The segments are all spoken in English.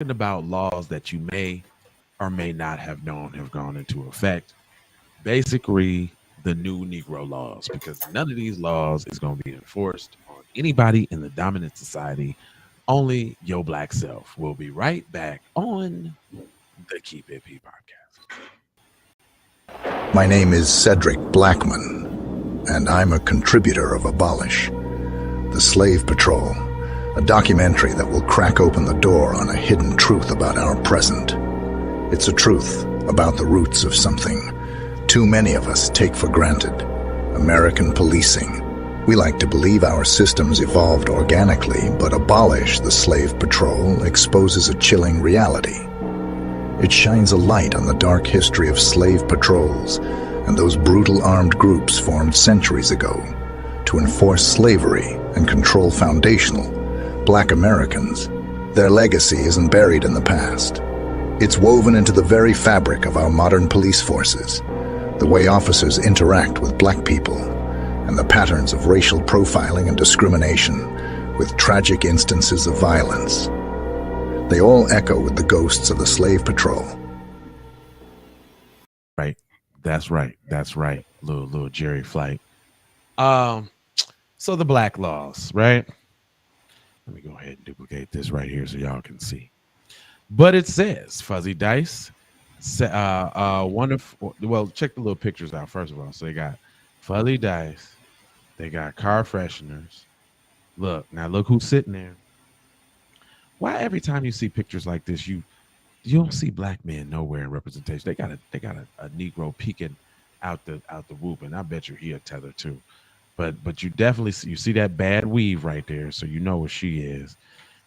about laws that you may or may not have known have gone into effect. Basically, the new Negro laws, because none of these laws is going to be enforced on anybody in the dominant society. Only your black self. We'll be right back on the Keep It P podcast. My name is Cedric Blackman, and I'm a contributor of Abolish, the Slave Patrol, a documentary that will crack open the door on a hidden truth about our present. It's a truth about the roots of something too many of us take for granted: American policing. We like to believe our systems evolved organically, but Abolish, the Slave Patrol, exposes a chilling reality. It shines a light on the dark history of slave patrols and those brutal armed groups formed centuries ago to enforce slavery and control foundational Black Americans. Their legacy isn't buried in the past. It's woven into the very fabric of our modern police forces, the way officers interact with Black people, and the patterns of racial profiling and discrimination, with tragic instances of violence. They all echo with the ghosts of the Slave Patrol. Right. That's right. That's right. Little Jerry Flight. Um, so the black laws, right? Let me go ahead and duplicate this right here so y'all can see. But it says Fuzzy Dice. One of well, check the little pictures out first of all. So they got Fuzzy Dice. They got car fresheners. Look who's sitting there. Why every time you see pictures like this, you don't see black men nowhere in representation. They got a Negro peeking out the whoop, and I bet you he a tether too. But you definitely see that bad weave right there, so you know what she is.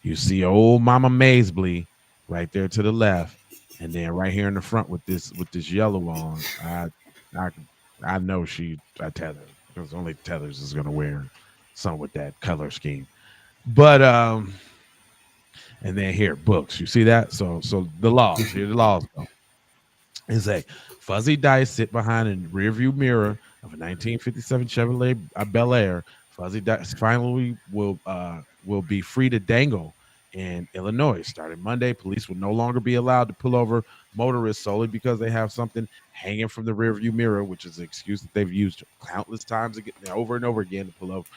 You see old Mama Maisbley right there to the left, and then right here in the front with this yellow on. I I know she a tether, because only tethers is gonna wear some with that color scheme. But and then here books. You see that? So the laws. Here the laws go. It's a Fuzzy Dice sit behind a rearview mirror of a 1957 Chevrolet Bel Air. Fuzzy Dice finally will be free to dangle in Illinois. Starting Monday, police will no longer be allowed to pull over motorists solely because they have something hanging from the rearview mirror, which is an excuse that they've used countless times again, over and over again to pull over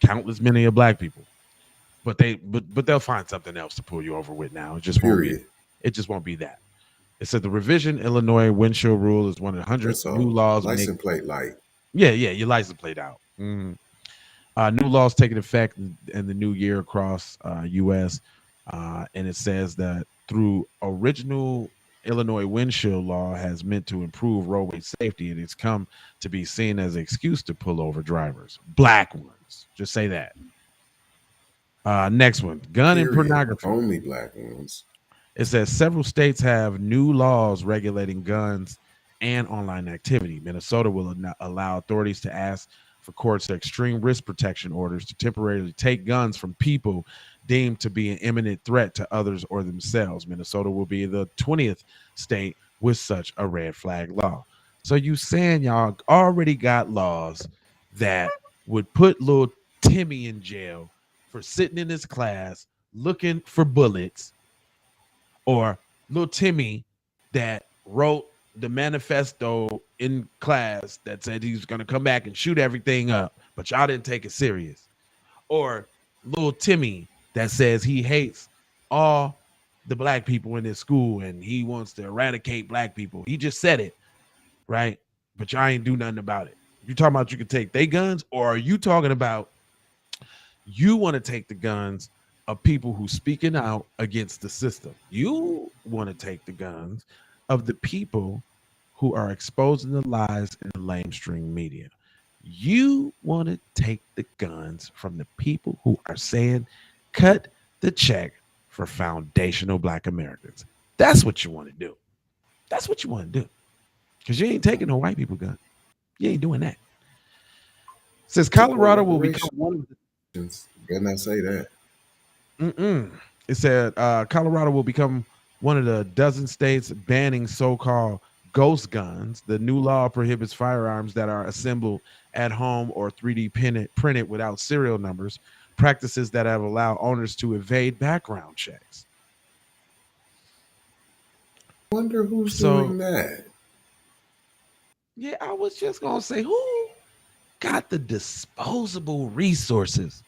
countless many of black people. But they'll find something else to pull you over with now. Period. It just won't be that. It said the revision Illinois windshield rule is one of the hundred That's new all. laws make. License plate light. Yeah, your license plate out. Mhm. New laws taking effect in the new year across U.S. And it says that through original Illinois windshield law has meant to improve roadway safety, and it's come to be seen as an excuse to pull over drivers, black ones. Just say that. Next one, gun and Period. pornography. Only black ones. It says several states have new laws regulating guns and online activity. Minnesota will allow authorities to ask for courts to extreme risk protection orders to temporarily take guns from people deemed to be an imminent threat to others or themselves. Minnesota will be the 20th state with such a red flag law. So you saying y'all already got laws that would put little Timmy in jail for sitting in his class looking for bullets, or little Timmy that wrote the manifesto in class that said he was going to come back and shoot everything up, but y'all didn't take it serious, or little Timmy that says he hates all the black people in his school and he wants to eradicate black people. He just said it, right? But y'all ain't do nothing about it. You talking about you can take their guns, or are you talking about you want to take the guns of people who speaking out against the system? You want to take the guns of the people who are exposing the lies in the mainstream media. You want to take the guns from the people who are saying, cut the check for foundational black Americans. That's what you want to do. That's what you want to do. Because you ain't taking no white people gun. You ain't doing that. Says Support Colorado will become reparations. one of the Better not say that. It said Colorado will become one of the dozen states banning so-called ghost guns. The new law prohibits firearms that are assembled at home or 3D printed without serial numbers, practices that have allowed owners to evade background checks. wonder who's So doing that. yeah, I was just gonna say, who got the disposable resources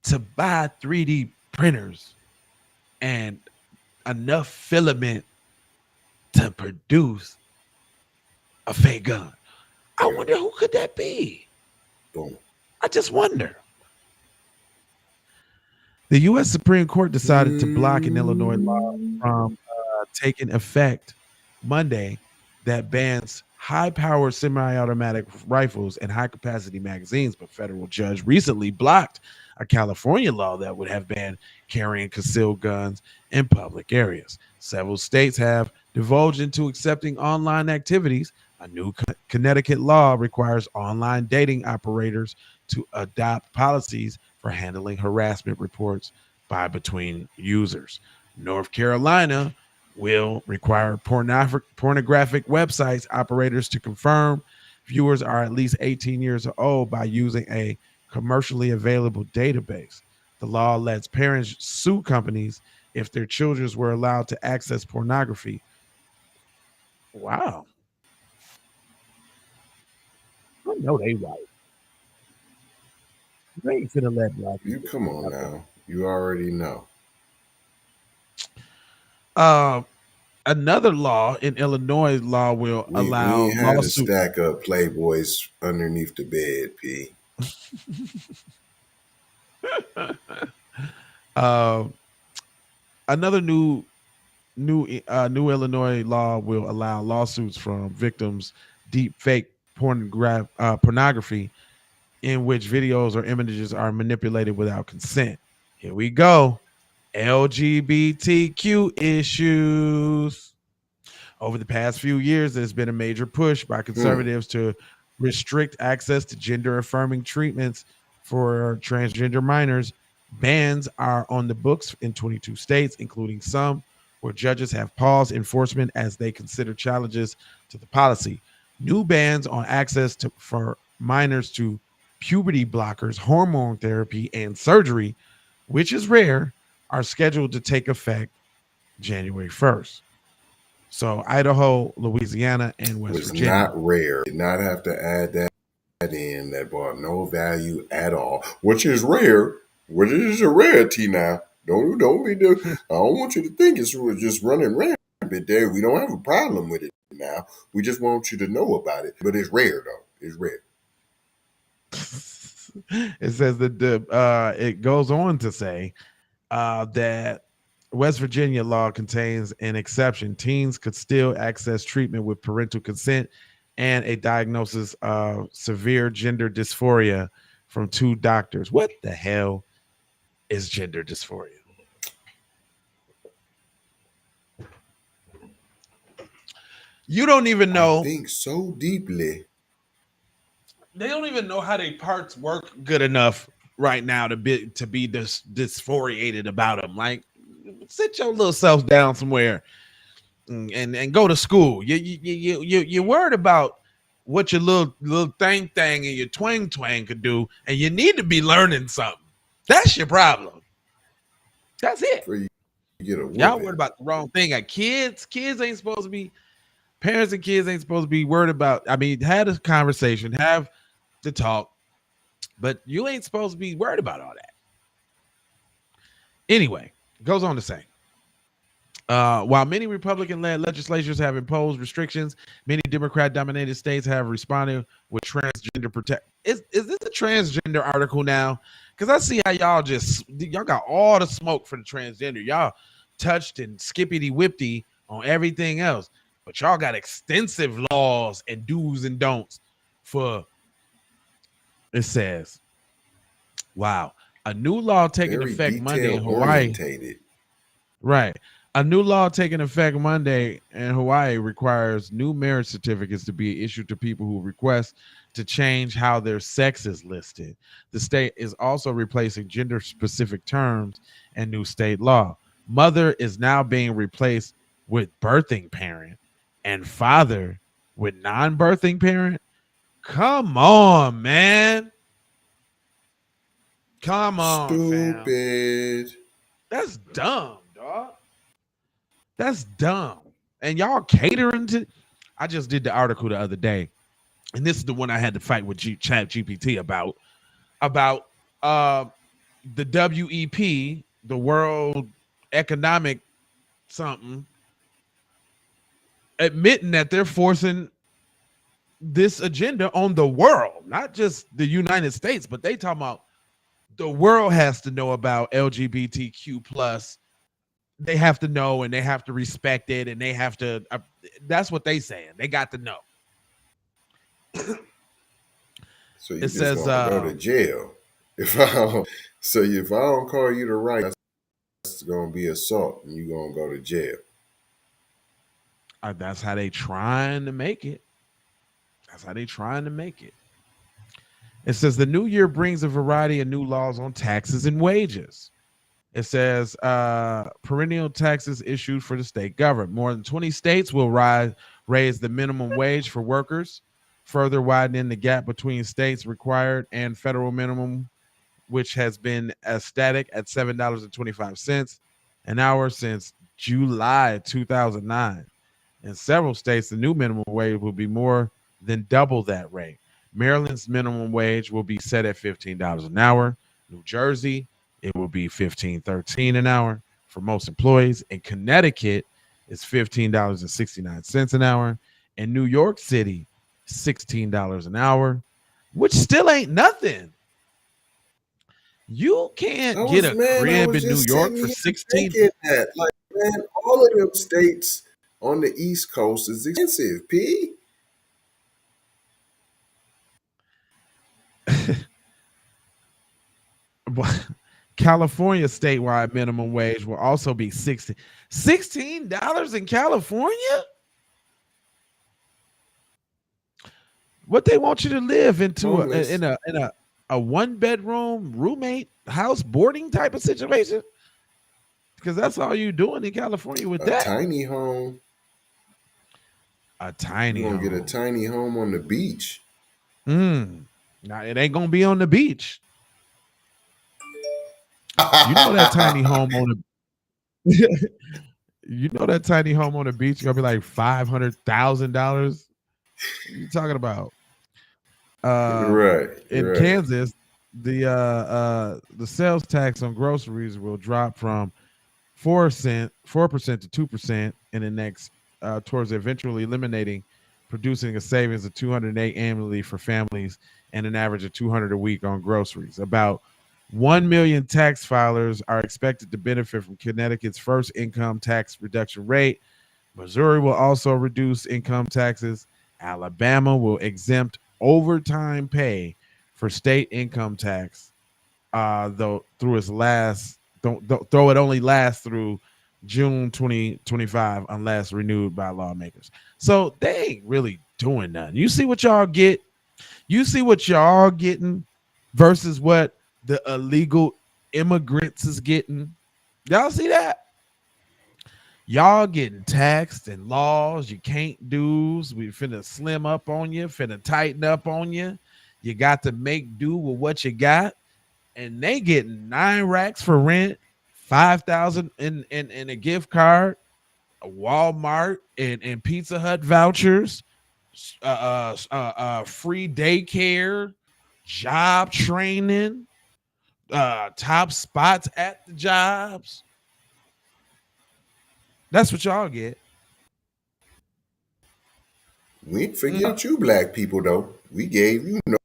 to buy 3D printers and enough filament to produce a fake gun? I Yeah, wonder who could that be. boom. I just wonder. The U.S. Supreme Court decided to block an Illinois law Mm, from taking effect Monday that bans high-powered semi-automatic rifles and high-capacity magazines. But federal judge recently blocked a California law that would have banned carrying concealed guns in public areas. Several states have divulged into accepting online activities. A new Connecticut law requires online dating operators to adopt policies for handling harassment reports by between users. North Carolina will require pornographic websites operators to confirm viewers are at least 18 years old by using a commercially available database. The law lets parents sue companies if their children were allowed to access pornography. Wow. I know they right. They ain't finna let black you people come be on out now. You already know. there. Another law in Illinois law will We allow ain't had to lawsuit. stack up Playboys underneath the bed, P. uh, Another new Illinois law will allow lawsuits from victims deep fake pornography in which videos or images are manipulated without consent. Here we go. LGBTQ issues. Over the past few years, there's been a major push by Hmm. conservatives to restrict access to gender affirming treatments for transgender minors. Bans are on the books in 22 states, including some where judges have paused enforcement as they consider challenges to the policy. New bans on access for minors to puberty blockers, hormone therapy, and surgery, which is rare, are scheduled to take effect January 1st. So Idaho, Louisiana, and West Was Virginia. not rare. Did not have to add that in. That brought no value at all, which is rare. Which is a rarity now. Don't be the. I don't want you to think it's just running rampant there. We don't have a problem with it now. We just want you to know about it. But it's rare though. It's rare. It says that it goes on to say that West Virginia law contains an exception. Teens could still access treatment with parental consent and a diagnosis of severe gender dysphoria from two doctors. What the hell is gender dysphoria? You don't even I know. think so deeply. They don't even know how their parts work good enough right now to be dysphoriated about them. Like, sit your little self down somewhere and go to school. You're worried about what your little thing and your twang could do, and you need to be learning something. That's your problem. That's it. Before you get a Y'all worried whooping. about the wrong thing. Like kids ain't supposed to be. Parents and kids ain't supposed to be worried about. I mean, have a conversation, have the talk, but you ain't supposed to be worried about all that. Anyway, goes on to say, while many Republican-led legislatures have imposed restrictions, many Democrat-dominated states have responded with transgender protect. Is this a transgender article now? Because I see how y'all got all the smoke for the transgender. Y'all touched and skippity whippity on everything else, but y'all got extensive laws and do's and don'ts for. It says, "Wow, a new law taking Very effect Monday detail in Hawaii." orientated. Right. A new law taking effect Monday in Hawaii requires new marriage certificates to be issued to people who request to change how their sex is listed. The state is also replacing gender specific terms and new state law. Mother is now being replaced with birthing parent and father with non birthing parent. Come on, man. Come on, fam. Stupid. That's dumb, dog. That's dumb. and y'all catering to. I just did the article the other day, and this is the one I had to fight with Chat GPT about the WEP, the World Economic something, admitting that they're forcing this agenda on the world, not just the United States, but they talking about the world has to know about LGBTQ plus. They have to know and they have to respect it and they have to. That's what they saying. They got to know. So you It just says, gonna go to jail if I don't. So if I don't call you the right, that's gonna be assault, and you gonna go to jail. that's how they trying to make it. That's how they trying to make it. It says the new year brings a variety of new laws on taxes and wages. It says perennial taxes issued for the state government. More than 20 states will raise the minimum wage for workers, further widening the gap between states required and federal minimum, which has been static at $7.25 an hour since July 2009. In several states, the new minimum wage will be more than double that rate. Maryland's minimum wage will be set at $15 an hour. New Jersey, it will be $15.13 an hour for most employees. In Connecticut, it's $15.69 an hour. In New York City, $16 an hour, which still ain't nothing. You can't get a I crib was in New just York sitting for here 16. thinking that, like, man, all of them states on the East Coast is expensive. P. California statewide minimum wage will also be $16 in California. What they want you to live into Homeless. a 1-bedroom roommate house boarding type of situation? Because that's all you doing in California with A that. tiny home. A tiny You're gonna home. get a tiny home on the beach. Now it ain't gonna be on the beach. You know that tiny home on the you know that tiny home on the beach gonna be like $500,000. What are you talking about? Right, In right. Kansas, the sales tax on groceries will drop from 4% to 2% in the next towards eventually eliminating, producing a savings of 208 annually for families and an average of 200 a week on groceries. About 1 million tax filers are expected to benefit from Connecticut's first income tax reduction rate. Missouri will also reduce income taxes. Alabama will exempt overtime pay for state income tax, though through its last, though it only lasts through June 2025 unless renewed by lawmakers. So they ain't really doing nothing. You see what y'all get? You see what y'all getting versus what the illegal immigrants is getting? Y'all see that? Y'all getting taxed and laws you can't do. We finna slim up on you, finna tighten up on you. You got to make do with what you got. And they getting 9 racks for rent, 5,000 in a gift card, a Walmart and Pizza Hut vouchers, free daycare, job training, top spots at the jobs. That's what y'all get. We ain't forget you black people though. We gave you no.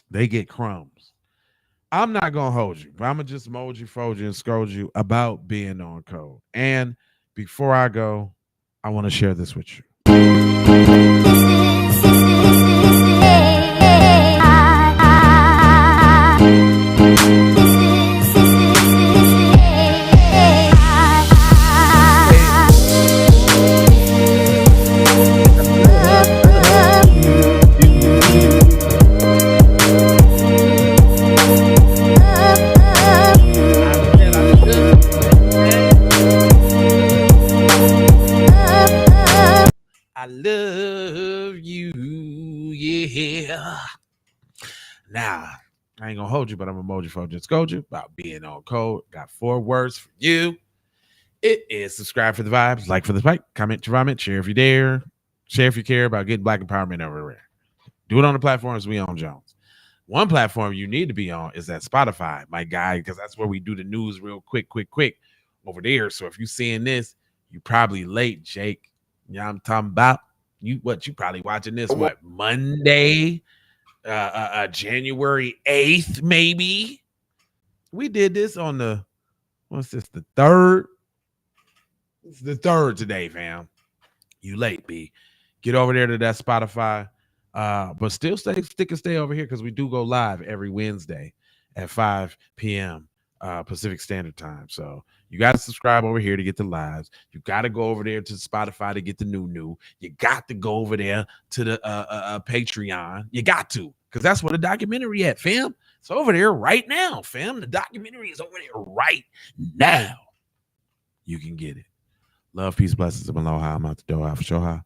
They get crumbs. I'm not gonna hold you, but I'm gonna just mold you, fold you, and scold you about being on code. And before I go, I want to share this with you. I love you, yeah. Now, I ain't gonna hold you, but I'm emoji for just scold you about being on code. Got 4 words for you. It is subscribe for the vibes, like for the fight, comment your vomit, share if you dare, share if you care about getting black empowerment everywhere. Do it on the platforms we own, Jones. One platform you need to be on is that Spotify, my guy, because that's where we do the news real quick over there. So if you're seeing this, you probably late, Jake. You know what I'm talking about? You probably watching this Monday, January 8th, maybe. We did this on the what's this, the 3rd? It's the 3rd today, fam. You late, B. Get over there to that Spotify. But still stick and stay over here because we do go live every Wednesday at 5 p.m. Pacific Standard Time. So you got to subscribe over here to get the lives. You got to go over there to Spotify to get the new. You got to go over there to the Patreon. You got to, because that's where the documentary at, fam. It's over there right now, fam. The documentary is over there right now. You can get it. Love, peace, blessings, and aloha. I'm out the door. Alpha Shoha.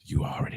You already